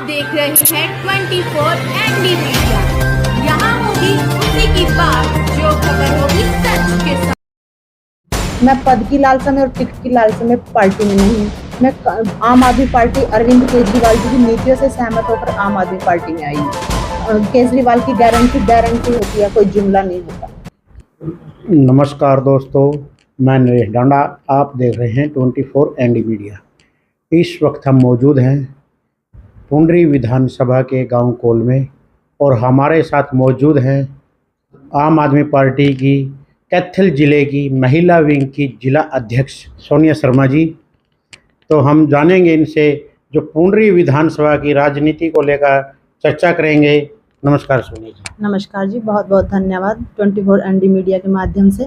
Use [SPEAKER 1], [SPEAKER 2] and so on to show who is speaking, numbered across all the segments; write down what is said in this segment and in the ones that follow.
[SPEAKER 1] देख रहे हैं 24 एनडी मीडिया। यहाँ होगी उसी की बात जो खबर होगी सच के साथ।
[SPEAKER 2] मैं पद की लालसा में और टिकट की लालसा में पार्टी में नहीं हूँ। मैं आम आदमी पार्टी अरविंद केजरीवाल जी की नीतियों से सहमत होकर आम आदमी पार्टी में आई हूँ। केजरीवाल की गारंटी होती है, कोई जुमला नहीं होता।
[SPEAKER 3] नमस्कार दोस्तों, मैं नरेश डांडा, आप देख रहे हैं 24 एनडी मीडिया। इस वक्त हम मौजूद हैं पुंडरी विधानसभा के गांव कोल में और हमारे साथ मौजूद हैं आम आदमी पार्टी की कैथल जिले की महिला विंग की जिला अध्यक्ष सोनिया शर्मा जी। तो हम जानेंगे इनसे जो पुंडरी विधानसभा की राजनीति को लेकर चर्चा करेंगे। नमस्कार सोनिया जी।
[SPEAKER 2] नमस्कार जी, बहुत बहुत धन्यवाद 24 एनडी मीडिया के माध्यम से।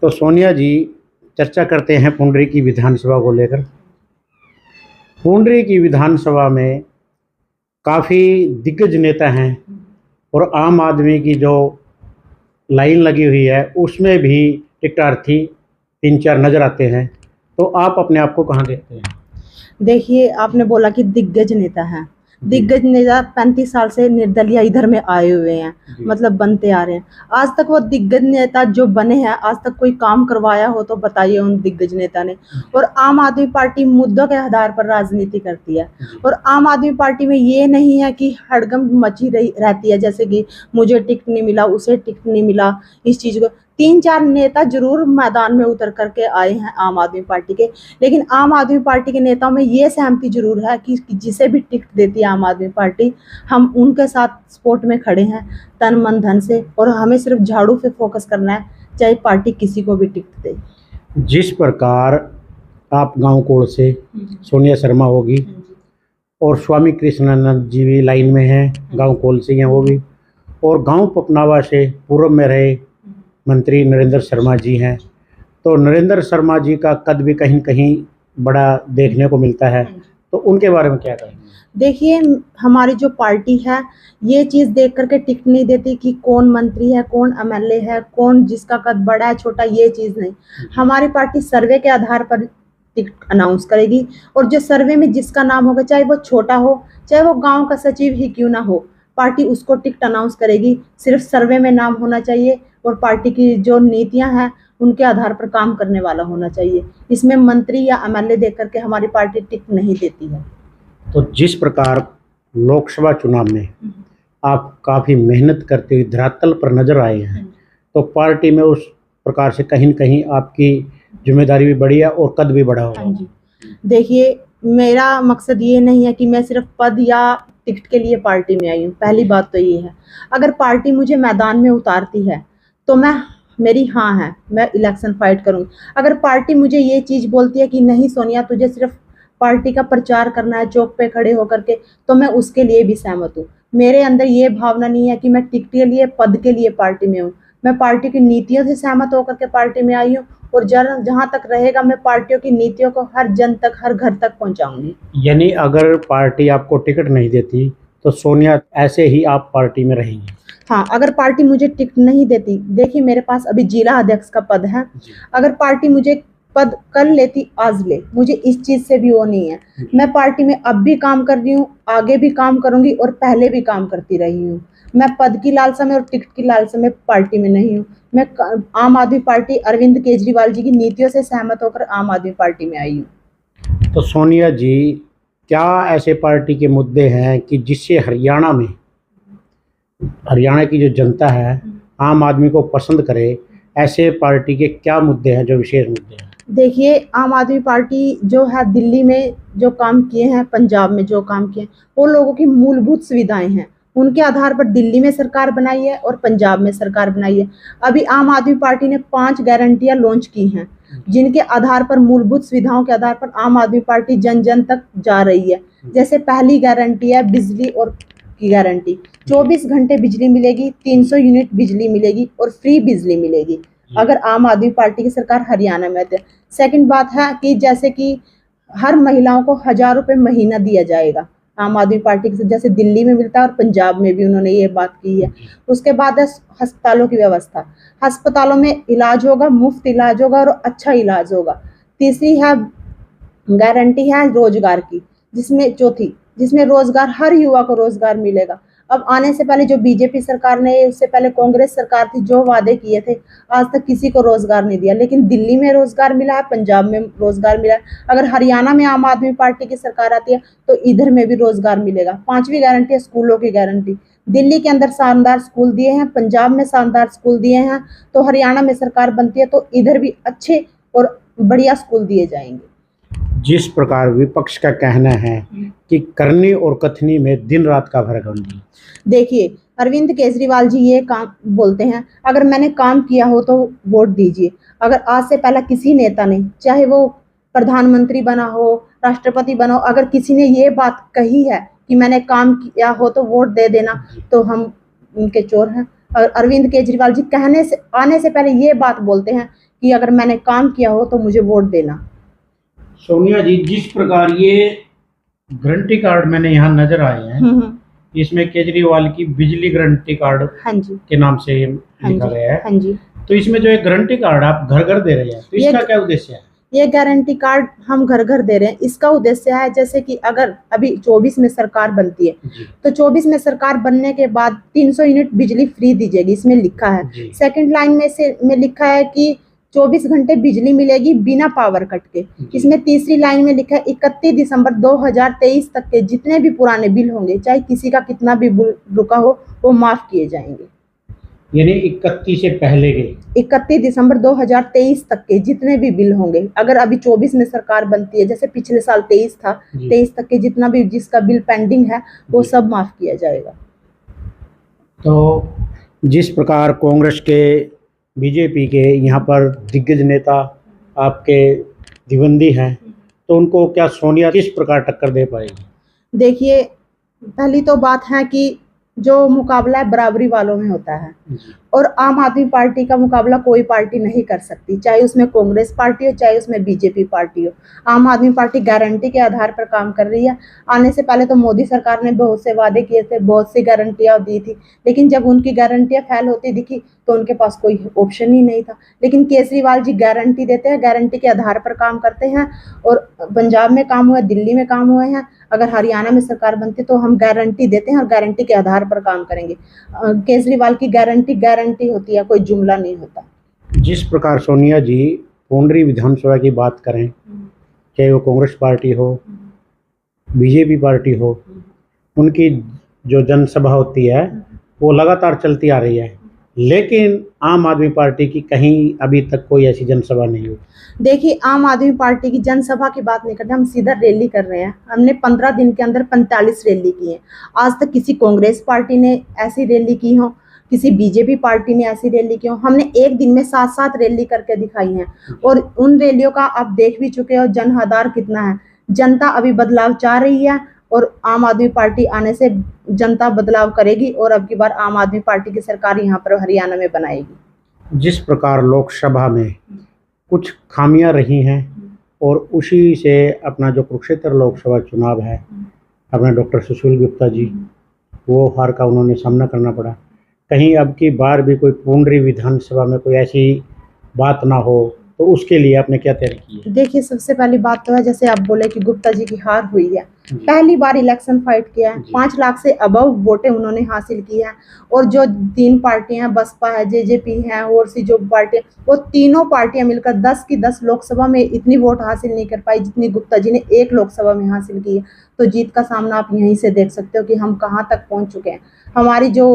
[SPEAKER 3] तो सोनिया जी, चर्चा करते हैं पुंडरी की विधानसभा को लेकर। पुंडरी की विधानसभा में काफ़ी दिग्गज नेता हैं और आम आदमी की जो लाइन लगी हुई है उसमें भी टिकटार्थी 3-4 नज़र आते हैं। तो आप अपने आप को कहाँ देखते हैं?
[SPEAKER 2] देखिए, आपने बोला कि दिग्गज नेता हैं। दिग्गज नेता 35 साल से निर्दलीय इधर में आए हुए हैं, मतलब बनते आ रहे हैं। आज तक वो दिग्गज नेता जो बने हैं, आज तक कोई काम करवाया हो तो बताइए उन दिग्गज नेता ने। और आम आदमी पार्टी मुद्दों के आधार पर राजनीति करती है और आम आदमी पार्टी में ये नहीं है कि हड़कंप मची रहती है, जैसे कि मुझे टिकट नहीं मिला, उसे टिकट नहीं मिला, इस चीज को। 3-4 नेता जरूर मैदान में उतर करके आए हैं आम आदमी पार्टी के, लेकिन आम आदमी पार्टी के नेताओं में ये सहमति जरूर है कि जिसे भी टिकट देती है आम आदमी पार्टी, हम उनके साथ सपोर्ट में खड़े हैं तन मन धन से, और हमें सिर्फ झाड़ू पे फोकस करना है, चाहे पार्टी किसी को भी टिकट दे।
[SPEAKER 3] जिस प्रकार आप गांव कोड़ से सोनिया शर्मा होगी और स्वामी कृष्णानंद जी भी लाइन में हैं, गांव कोल से हैं वो भी, और गांव पपनावा से पूर्व में रहे मंत्री नरेंद्र शर्मा जी हैं। तो नरेंद्र शर्मा जी का कद भी कहीं कहीं बड़ा देखने को मिलता है, तो उनके बारे में क्या कहेंगे?
[SPEAKER 2] देखिए, हमारी जो पार्टी है ये चीज़ देख करके टिकट नहीं देती कि कौन मंत्री है, कौन एमएलए है, कौन जिसका कद बड़ा है छोटा, ये चीज़ नहीं। हमारी पार्टी सर्वे के आधार पर टिकट अनाउंस करेगी, और जो सर्वे में जिसका नाम होगा, चाहे वो छोटा हो, चाहे वो गांव का सचिव ही क्यों ना हो, पार्टी उसको टिकट अनाउंस करेगी। सिर्फ सर्वे में नाम होना चाहिए और पार्टी की जो नीतियां हैं उनके आधार पर काम करने वाला होना चाहिए। इसमें मंत्री या एमएलए देख करके हमारी पार्टी टिकट नहीं देती है।
[SPEAKER 3] तो जिस प्रकार लोकसभा चुनाव में आप काफ़ी मेहनत करते हुए धरातल पर नजर आए हैं, तो पार्टी में उस प्रकार से कहीं न कहीं आपकी जिम्मेदारी भी बढ़ी है और कद भी बढ़ा होगा।
[SPEAKER 2] हाँ जी, देखिए, मेरा मकसद ये नहीं है कि मैं सिर्फ पद या टिकट के लिए पार्टी में आई हूँ। पहली बात तो ये है, अगर पार्टी मुझे मैदान में उतारती है तो मेरी हाँ है, मैं इलेक्शन फाइट करूँगी। अगर पार्टी मुझे ये चीज़ बोलती है कि नहीं सोनिया, तुझे सिर्फ पार्टी का प्रचार करना है चौक पे खड़े होकर के, तो मैं उसके लिए भी सहमत हूँ। मेरे अंदर ये भावना नहीं है कि मैं टिकट के लिए, पद के लिए पार्टी में हूँ। मैं पार्टी की नीतियों से सहमत होकर के पार्टी में आई हूँ, और जहाँ तक रहेगा मैं पार्टियों की नीतियों को हर जन तक, हर घर तक पहुँचाऊँगी।
[SPEAKER 3] यानी अगर पार्टी आपको टिकट नहीं देती तो सोनिया ऐसे ही आप पार्टी में रहेंगी?
[SPEAKER 2] हाँ, अगर पार्टी मुझे टिकट नहीं देती, देखिए मेरे पास अभी जिला अध्यक्ष का पद है। अगर पार्टी मुझे पद कर लेती, आज ले, मुझे इस चीज से भी वो नहीं है। मैं पार्टी में अब भी काम कर रही हूँ, आगे भी काम करूंगी और पहले भी काम करती रही हूँ। मैं पद की लालसा में और टिकट की लालसा में पार्टी में नहीं हूँ। मैं आम आदमी पार्टी अरविंद केजरीवाल जी की नीतियों से सहमत होकर आम आदमी पार्टी में आई हूँ।
[SPEAKER 3] तो सोनिया जी, क्या ऐसे पार्टी के मुद्दे हैं कि जिससे हरियाणा की जो जनता है आम आदमी को पसंद करे? ऐसे पार्टी के क्या मुद्दे हैं जो विशेष मुद्दे हैं?
[SPEAKER 2] देखिए, आम आदमी पार्टी जो है दिल्ली में जो काम किए हैं, पंजाब में जो काम किए हैं, वो लोगों की मूलभूत सुविधाएं हैं, उनके आधार पर दिल्ली में सरकार बनाई है और पंजाब में सरकार बनाई है। अभी आम आदमी पार्टी ने 5 गारंटियां लॉन्च की हैं, जिनके आधार पर, मूलभूत सुविधाओं के आधार पर आम आदमी पार्टी जन जन तक जा रही है। जैसे पहली गारंटी है बिजली और की गारंटी, 24 घंटे बिजली मिलेगी, 300 यूनिट बिजली मिलेगी और फ्री बिजली मिलेगी अगर आम आदमी पार्टी की सरकार हरियाणा में है। सेकंड बात है कि जैसे कि हर महिलाओं को 1000 रुपये महीना दिया जाएगा, आम आदमी पार्टी के जैसे दिल्ली में मिलता है और पंजाब में भी उन्होंने ये बात की है। उसके बाद है अस्पतालों की व्यवस्था, अस्पतालों में इलाज होगा, मुफ्त इलाज होगा और अच्छा इलाज होगा। तीसरी है गारंटी है रोजगार की, जिसमें चौथी जिसमें रोजगार, हर युवा को रोजगार मिलेगा। अब आने से पहले जो बीजेपी सरकार ने, उससे पहले कांग्रेस सरकार थी, जो वादे किए थे आज तक किसी को रोजगार नहीं दिया। लेकिन दिल्ली में रोजगार मिला है, पंजाब में रोजगार मिला है। अगर हरियाणा में आम आदमी पार्टी की सरकार आती है तो इधर में भी रोजगार मिलेगा। 5वीं गारंटी है स्कूलों की गारंटी। दिल्ली के अंदर शानदार स्कूल दिए हैं, पंजाब में शानदार स्कूल दिए हैं, तो हरियाणा में सरकार बनती है तो इधर भी अच्छे और बढ़िया स्कूल दिए जाएंगे।
[SPEAKER 3] जिस प्रकार विपक्ष का कहना है कि करनी और कथनी में दिन रात का फर्क है।
[SPEAKER 2] देखिए, अरविंद केजरीवाल जी ये काम बोलते हैं, अगर मैंने काम किया हो तो वोट दीजिए। अगर आज से पहले किसी नेता ने, चाहे वो प्रधानमंत्री बना हो, राष्ट्रपति बना हो, अगर किसी ने ये बात कही है कि मैंने काम किया हो तो वोट दे देना, तो हम उनके चोर हैं। और अरविंद केजरीवाल जी आने से पहले ये बात बोलते हैं कि अगर मैंने काम किया हो तो मुझे वोट देना।
[SPEAKER 3] सोनिया जी, जिस प्रकार ये गारंटी कार्ड मैंने यहाँ नजर आए हैं, इसमें केजरीवाल की बिजली गारंटी कार्ड
[SPEAKER 2] हाँ जी
[SPEAKER 3] के नाम से लिखा गया है।
[SPEAKER 2] हाँ जी।
[SPEAKER 3] तो इसमें जो एक गारंटी कार्ड आप घर घर दे रहे हैं, तो इसका क्या उद्देश्य है?
[SPEAKER 2] ये गारंटी कार्ड हम घर घर दे रहे हैं, इसका उद्देश्य है जैसे कि अगर अभी 24 में सरकार बनती है तो 24 में सरकार बनने के बाद 300 यूनिट बिजली फ्री दी जाएगी, इसमें लिखा है। सेकंड लाइन में लिखा है कि 24 घंटे बिजली मिलेगी बिना पावर कट के। इसमें तीसरी लाइन में लिखा है 31 दिसंबर 2023 तक के जितने भी पुराने बिल होंगे, चाहे किसी का कितना भी बिल रुका हो, वो माफ किए जाएंगे।
[SPEAKER 3] यानी 31 से पहले के
[SPEAKER 2] 31 दिसंबर 2023 तक के जितने भी बिल होंगे, अगर अभी 24 में सरकार बनती है, जैसे पिछले साल 23 था, 23 तक के जितना भी जिसका बिल पेंडिंग है वो सब माफ किया जाएगा।
[SPEAKER 3] तो जिस प्रकार कांग्रेस के, बीजेपी के यहाँ पर दिग्गज नेता आपके दिवंदी हैं, तो उनको क्या सोनिया किस प्रकार टक्कर दे पाएगी?
[SPEAKER 2] देखिए, पहली तो बात है कि जो मुकाबला है बराबरी वालों में होता है, और आम आदमी पार्टी का मुकाबला कोई पार्टी नहीं कर सकती, चाहे उसमें कांग्रेस पार्टी हो, चाहे उसमें बीजेपी पार्टी हो। आम आदमी पार्टी गारंटी के आधार पर काम कर रही है। आने से पहले तो मोदी सरकार ने बहुत से वादे किए थे, बहुत सी गारंटियां दी थी, लेकिन जब उनकी गारंटियां फेल होती दिखी तो उनके पास कोई ऑप्शन ही नहीं था। लेकिन केजरीवाल जी गारंटी देते हैं, गारंटी के आधार पर काम करते हैं, और पंजाब में काम हुआ, दिल्ली में काम हुए हैं। अगर हरियाणा में सरकार बनती तो हम गारंटी देते हैं और गारंटी के आधार पर काम करेंगे। केजरीवाल की गारंटी होती है, कोई जुमला नहीं होता।
[SPEAKER 3] जिस प्रकार सोनिया जी पुंडरी विधानसभा की बात करें, चाहे वो कांग्रेस पार्टी हो, बीजेपी पार्टी हो, उनकी जो जनसभा होती है वो लगातार चलती आ रही है, लेकिन आम आदमी पार्टी की कहीं अभी तक कोई ऐसी जनसभा नहीं हुई।
[SPEAKER 2] देखिए, आम आदमी पार्टी की जनसभा की बात नहीं करते, हम सीधा रैली कर रहे हैं। हमने 15 दिन के अंदर 45 रैली की है। आज तक किसी कांग्रेस पार्टी ने ऐसी रैली की हो, किसी बीजेपी पार्टी ने ऐसी रैली की हो। हमने एक दिन में 7-7 रैली करके दिखाई है, और उन रैलियों का आप देख भी चुके हो जन आधार कितना है। जनता अभी बदलाव चाह रही है, और आम आदमी पार्टी आने से जनता बदलाव करेगी, और अब की बार आम आदमी पार्टी की सरकार यहाँ पर हरियाणा में बनाएगी।
[SPEAKER 3] जिस प्रकार लोकसभा में कुछ खामियां रही हैं, और उसी से अपना जो कुरुक्षेत्र लोकसभा चुनाव है, अपना डॉक्टर सुशील गुप्ता जी, वो हार का उन्होंने सामना करना पड़ा। कहीं अब की बार भी कोई पुंडरी विधानसभा में कोई ऐसी बात ना हो, तो उसके लिए आपने क्या तैयारी की है?
[SPEAKER 2] देखिए, सबसे पहली बात तो है, जैसे आप बोले कि गुप्ता जी की हार हुई है, पहली बार इलेक्शन फाइट किया है, 5 लाख से अबव वोटें उन्होंने हासिल की है। और जो 3 पार्टियां, बसपा है, जेजेपी है, और सी जो पार्टियां, वो तीनों पार्टियां मिलकर 10 की 10 लोकसभा में इतनी वोट हासिल नहीं कर पाई जितनी गुप्ता जी ने एक लोकसभा में हासिल की है। तो जीत का सामना आप यहीं से देख सकते हो कि हम कहाँ तक पहुँच चुके हैं। हमारी जो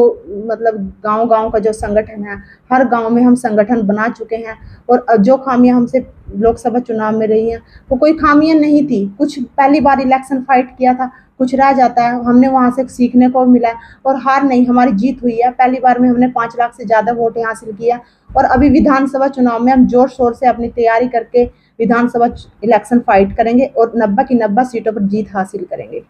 [SPEAKER 2] मतलब गांव-गांव का जो संगठन है, हर गांव में हम संगठन बना चुके हैं, और जो खामियां हमसे लोकसभा चुनाव में रही हैं वो कोई खामियां नहीं थी। कुछ पहली बार इलेक्शन फाइट किया था, कुछ रह जाता है, हमने वहां से सीखने को मिला, और हार नहीं, हमारी जीत हुई है। पहली बार में हमने 5 लाख से ज़्यादा वोटें हासिल किया, और अभी विधानसभा चुनाव में हम जोर शोर से अपनी तैयारी करके विधानसभा इलेक्शन फाइट करेंगे, और 90 की 90 सीटों पर जीत हासिल करेंगे।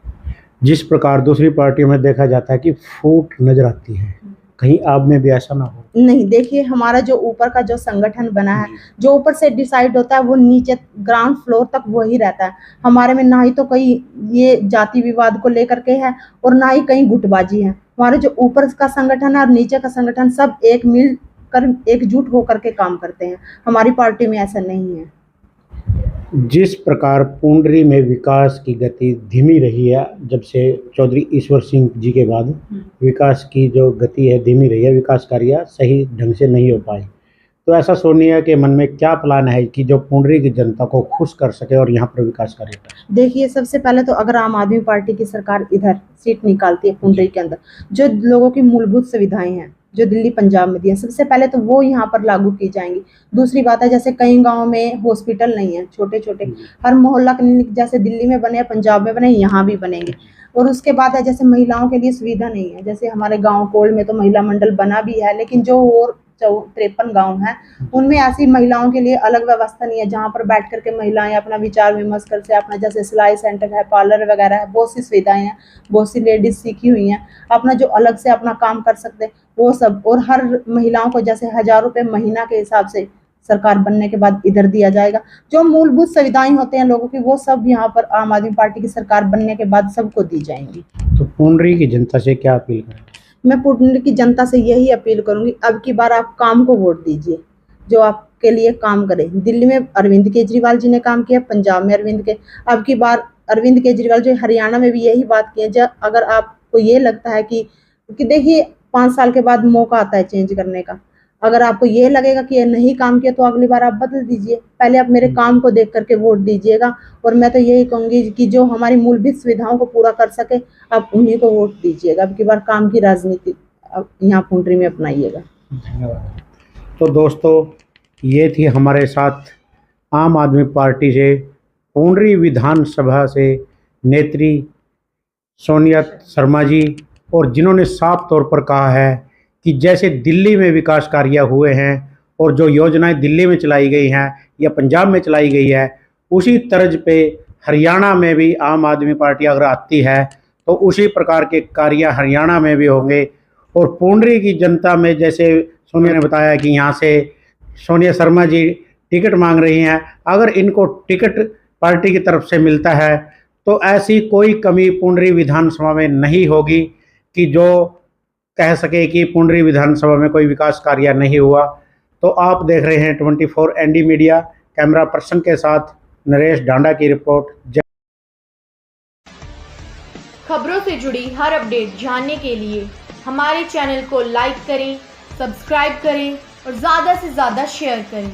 [SPEAKER 3] जिस प्रकार दूसरी पार्टियों में देखा जाता है कि फूट नजर आती है, कहीं आप में भी ऐसा ना हो?
[SPEAKER 2] नहीं, देखिए, हमारा जो ऊपर का जो संगठन बना है, जो ऊपर से डिसाइड होता है, वो नीचे ग्राउंड फ्लोर तक वही रहता है। हमारे में ना ही तो कहीं ये जाति विवाद को लेकर के है, और ना ही कहीं गुटबाजी है। हमारे जो ऊपर का संगठन है और नीचे का संगठन सब एक मिल कर, एकजुट होकर के काम करते हैं। हमारी पार्टी में ऐसा नहीं है।
[SPEAKER 3] जिस प्रकार पुंडरी में विकास की गति धीमी रही है, जब से चौधरी ईश्वर सिंह जी के बाद विकास की जो गति है धीमी रही है, विकास कार्य सही ढंग से नहीं हो पाए, तो ऐसा सोनिया के मन में क्या प्लान है कि जो पुंडरी की जनता को खुश कर सके और यहाँ पर विकास कार्य करे?
[SPEAKER 2] देखिए, सबसे पहले तो अगर आम आदमी पार्टी की सरकार इधर सीट निकालती है पुंडरी के अंदर, जो लोगों की मूलभूत सुविधाएं हैं जो दिल्ली पंजाब में दी है, सबसे पहले तो वो यहाँ पर लागू की जाएंगी। दूसरी बात है, जैसे कई गाँव में हॉस्पिटल नहीं है, छोटे छोटे हर मोहल्ला क्लिनिक जैसे दिल्ली में बने, पंजाब में बने, यहाँ भी बनेंगे। और उसके बाद है, जैसे महिलाओं के लिए सुविधा नहीं है, जैसे हमारे गाँव कोल में तो महिला मंडल बना भी है, लेकिन जो और 53 गांव हैं उनमें ऐसी महिलाओं के लिए अलग व्यवस्था नहीं है जहां पर बैठ करके महिलाएं अपना विचार विमर्श कर से, अपना जैसे सिलाई सेंटर है, पार्लर वगैरह है, बहुत सी सुविधाएं हैं, बहुत सी लेडीज सीखी हुई हैं, अपना जो अलग से अपना काम कर सकते हैं वो सब। और हर महिलाओं को जैसे 1000 रुपये महीना के हिसाब से सरकार बनने के बाद इधर दिया जाएगा। जो मूलभूत सुविधाएं होते हैं लोगों की, वो सब यहाँ पर आम आदमी पार्टी की सरकार बनने के बाद सबको दी जाएंगी।
[SPEAKER 3] तो पुंडरी की जनता से क्या अपील करें?
[SPEAKER 2] मैं पुंडरी की जनता से यही अपील करूंगी, अब की बार आप काम को वोट दीजिए, जो आपके लिए काम करे। दिल्ली में अरविंद केजरीवाल जी ने काम किया, पंजाब में अरविंद के, अब की बार अरविंद केजरीवाल जो हरियाणा में भी यही बात की है। जब अगर आपको ये लगता है कि देखिए 5 साल के बाद मौका आता है चेंज करने का, अगर आपको ये लगेगा कि ये नहीं काम किया तो अगली बार आप बदल दीजिए, पहले आप मेरे काम को देख करके वोट दीजिएगा। और मैं तो यही कहूँगी कि जो हमारी मूलभूत सुविधाओं को पूरा कर सके आप उन्हीं को वोट दीजिएगा। अब की बार काम की राजनीति यहाँ पुंडरी में अपनाइएगा।
[SPEAKER 3] धन्यवाद। तो दोस्तों, ये थी हमारे साथ आम आदमी पार्टी से पुंडरी विधानसभा से नेत्री सोनिया शर्मा जी, और जिन्होंने साफ तौर पर कहा है कि जैसे दिल्ली में विकास कार्य हुए हैं और जो योजनाएं दिल्ली में चलाई गई हैं या पंजाब में चलाई गई है, उसी तर्ज पे हरियाणा में भी आम आदमी पार्टी अगर आती है तो उसी प्रकार के कार्य हरियाणा में भी होंगे। और पुंडरी की जनता में, जैसे सोनिया ने बताया कि यहाँ से सोनिया शर्मा जी टिकट मांग रही हैं, अगर इनको टिकट पार्टी की तरफ से मिलता है तो ऐसी कोई कमी पुंडरी विधानसभा में नहीं होगी कि जो कह सके कि पुंडरी विधानसभा में कोई विकास कार्य नहीं हुआ। तो आप देख रहे हैं 24 एनडी मीडिया, कैमरा पर्सन के साथ नरेश डांडा की रिपोर्ट।
[SPEAKER 1] खबरों से जुड़ी हर अपडेट जानने के लिए हमारे चैनल को लाइक करें, सब्सक्राइब करें और ज़्यादा से ज़्यादा शेयर करें।